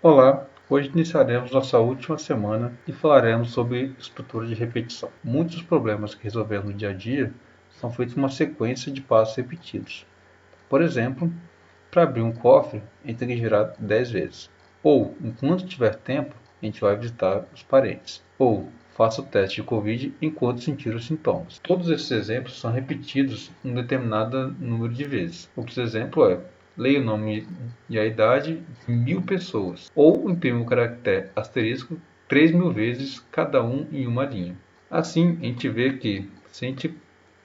Olá, hoje iniciaremos nossa última semana e falaremos sobre estrutura de repetição. Muitos dos problemas que resolvemos no dia a dia são feitos em uma sequência de passos repetidos. Por exemplo, para abrir um cofre, a gente tem que girar 10 vezes. Ou, enquanto tiver tempo, a gente vai visitar os parentes. Ou, faça o teste de Covid enquanto sentir os sintomas. Todos esses exemplos são repetidos um determinado número de vezes. Outro exemplo é: leia o nome e a idade de 1000 pessoas. Ou imprima o caractere asterisco 3000 vezes, cada um em uma linha. Assim, a gente vê que, se a gente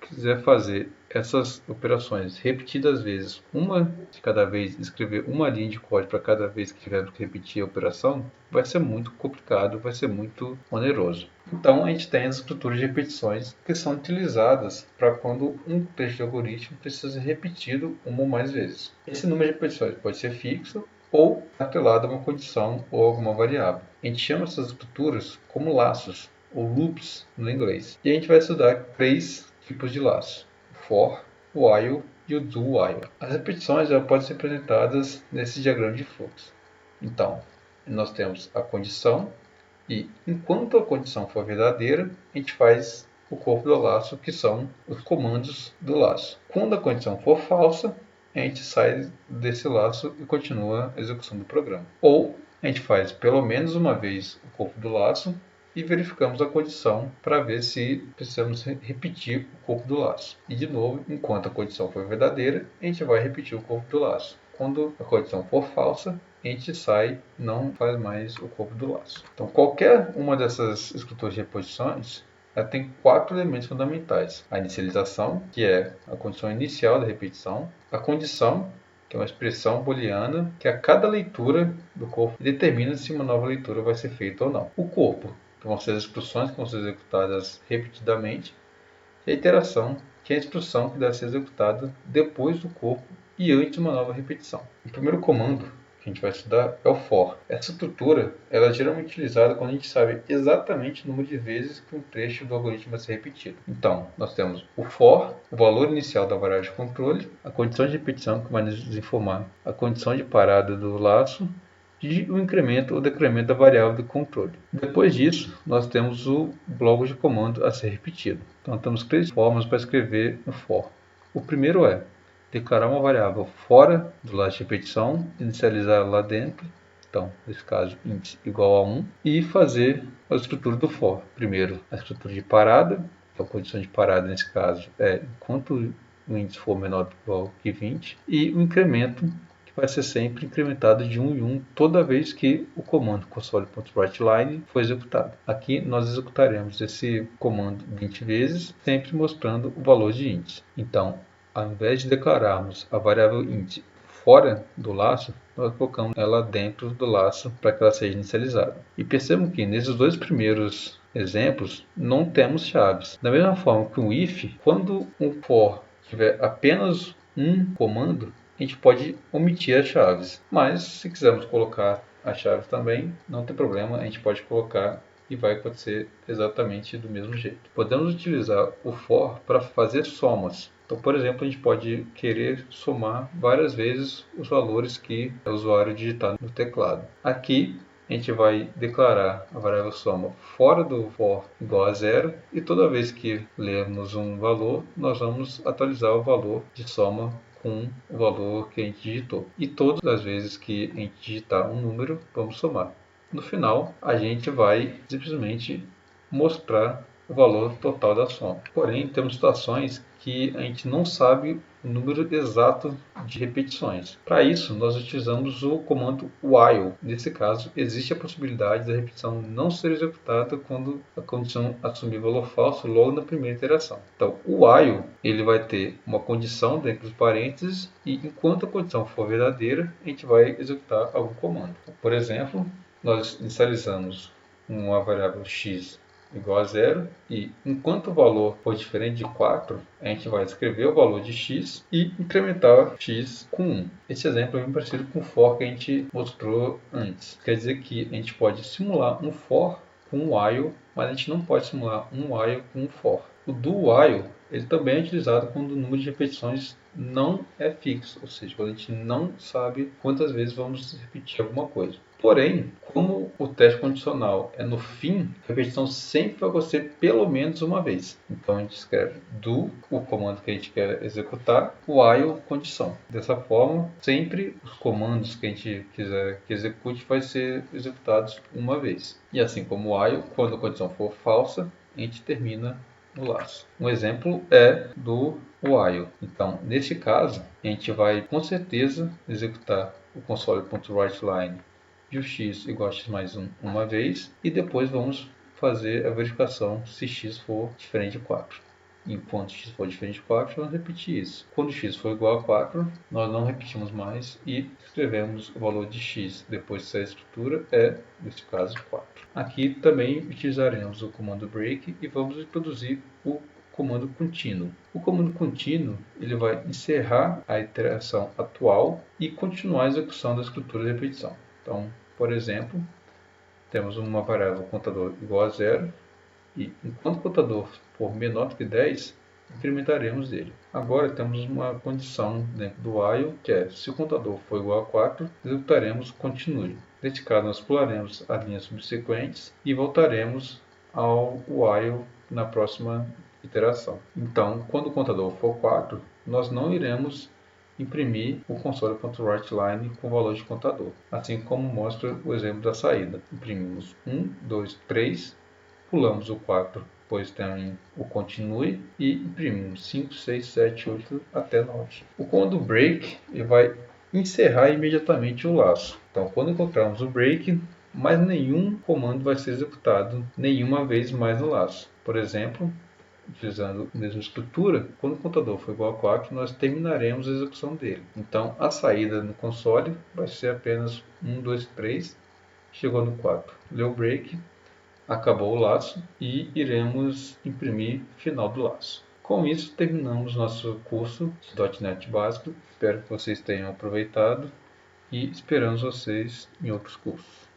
quiser fazer essas operações repetidas vezes, uma de cada vez, escrever uma linha de código para cada vez que tivermos que repetir a operação, vai ser muito complicado, vai ser muito oneroso. Então a gente tem as estruturas de repetições que são utilizadas para quando um trecho de algoritmo precisa ser repetido uma ou mais vezes. Esse número de repetições pode ser fixo ou atrelado a uma condição ou alguma variável. A gente chama essas estruturas como laços, ou loops no inglês. E a gente vai estudar três tipos de laço: o for, o while e o do while. As repetições podem ser apresentadas nesse diagrama de fluxo. Então, nós temos a condição e, enquanto a condição for verdadeira, a gente faz o corpo do laço, que são os comandos do laço. Quando a condição for falsa, a gente sai desse laço e continua a execução do programa. Ou a gente faz pelo menos uma vez o corpo do laço e verificamos a condição para ver se precisamos repetir o corpo do laço. E de novo, enquanto a condição for verdadeira, a gente vai repetir o corpo do laço. Quando a condição for falsa, a gente sai e não faz mais o corpo do laço. Então, qualquer uma dessas estruturas de reposições, ela tem 4 elementos fundamentais: a inicialização, que é a condição inicial da repetição; a condição, que é uma expressão booleana que a cada leitura do corpo determina se uma nova leitura vai ser feita ou não; o corpo, que vão ser as instruções que vão ser executadas repetidamente; e a iteração, que é a instrução que deve ser executada depois do corpo e antes de uma nova repetição. O primeiro comando que a gente vai estudar é o for. Essa estrutura ela é geralmente utilizada quando a gente sabe exatamente o número de vezes que um trecho do algoritmo vai ser repetido. Então, nós temos o for, o valor inicial da variável de controle; a condição de repetição, que vai nos informar a condição de parada do laço; e o incremento ou decremento da variável de controle. Depois disso, nós temos o bloco de comando a ser repetido. Então, temos 3 formas para escrever no for. O primeiro é declarar uma variável fora do laço de repetição, inicializar lá dentro, então, nesse caso, int igual a 1, e fazer a estrutura do for. Primeiro, a estrutura de parada, a condição de parada nesse caso é enquanto o índice for menor ou igual que 20, e o incremento, que vai ser sempre incrementado de 1 em 1 toda vez que o comando console.writeLine for executado. Aqui nós executaremos esse comando 20 vezes, sempre mostrando o valor de índice. Então, ao invés de declararmos a variável int fora do laço, nós colocamos ela dentro do laço para que ela seja inicializada. E percebam que nesses dois primeiros exemplos não temos chaves. Da mesma forma que um if, quando um for tiver apenas um comando, a gente pode omitir as chaves. Mas se quisermos colocar as chaves também, não tem problema, a gente pode colocar e vai acontecer exatamente do mesmo jeito. Podemos utilizar o for para fazer somas. Então, por exemplo, a gente pode querer somar várias vezes os valores que o usuário digitar no teclado. Aqui a gente vai declarar a variável soma fora do for igual a zero, e toda vez que lermos um valor, nós vamos atualizar o valor de soma com o valor que a gente digitou. E todas as vezes que a gente digitar um número, vamos somar. No final, a gente vai simplesmente mostrar o valor total da soma. Porém, temos situações que a gente não sabe o número exato de repetições. Para isso, nós utilizamos o comando while. Nesse caso, existe a possibilidade da repetição não ser executada quando a condição assumir valor falso logo na primeira iteração. Então, o while ele vai ter uma condição dentro dos parênteses e, enquanto a condição for verdadeira, a gente vai executar algum comando. Por exemplo, nós inicializamos uma variável x igual a zero, e enquanto o valor for diferente de 4, a gente vai escrever o valor de x e incrementar x com 1. Esse exemplo é bem parecido com o for que a gente mostrou antes. Quer dizer que a gente pode simular um for com um while, mas a gente não pode simular um while com um for. O do while ele também é utilizado quando o número de repetições não é fixo, ou seja, quando a gente não sabe quantas vezes vamos repetir alguma coisa. Porém, como o teste condicional é no fim, a repetição sempre vai acontecer pelo menos uma vez. Então a gente escreve do, o comando que a gente quer executar, while condição. Dessa forma, sempre os comandos que a gente quiser que execute vai ser executados uma vez. E assim como while, quando a condição for falsa, a gente termina no laço. Um exemplo é do while. Então, neste caso, a gente vai com certeza executar o console.writeLine de x igual a x mais 1 uma vez e depois vamos fazer a verificação se x for diferente de 4. Enquanto x for diferente de 4, vamos repetir isso. Quando x for igual a 4, nós não repetimos mais e escrevemos o valor de x depois dessa estrutura é, nesse caso, 4. Aqui também utilizaremos o comando break e vamos introduzir o comando contínuo. O comando contínuo ele vai encerrar a iteração atual e continuar a execução da estrutura de repetição. Então, por exemplo, temos uma variável contador igual a 0 e enquanto o contador for menor do que 10, incrementaremos ele. Agora temos uma condição dentro do while, que é se o contador for igual a 4, executaremos continue. Neste caso, nós pularemos as linhas subsequentes e voltaremos ao while na próxima iteração. Então, quando o contador for 4, nós não iremos imprimir o console.writeLine com o valor de contador, assim como mostra o exemplo da saída. Imprimimos 1, 2, 3, pulamos o 4, pois tem o continue, e imprimimos 5, 6, 7, 8 até 9. O comando break ele vai encerrar imediatamente o laço. Então, quando encontrarmos o break, mais nenhum comando vai ser executado nenhuma vez mais no laço. Por exemplo, utilizando a mesma estrutura, quando o contador for igual a 4, nós terminaremos a execução dele. Então, a saída no console vai ser apenas 1, 2, 3, chegou no 4. Deu break, acabou o laço e iremos imprimir o final do laço. Com isso, terminamos nosso curso de .NET Básico. Espero que vocês tenham aproveitado e esperamos vocês em outros cursos.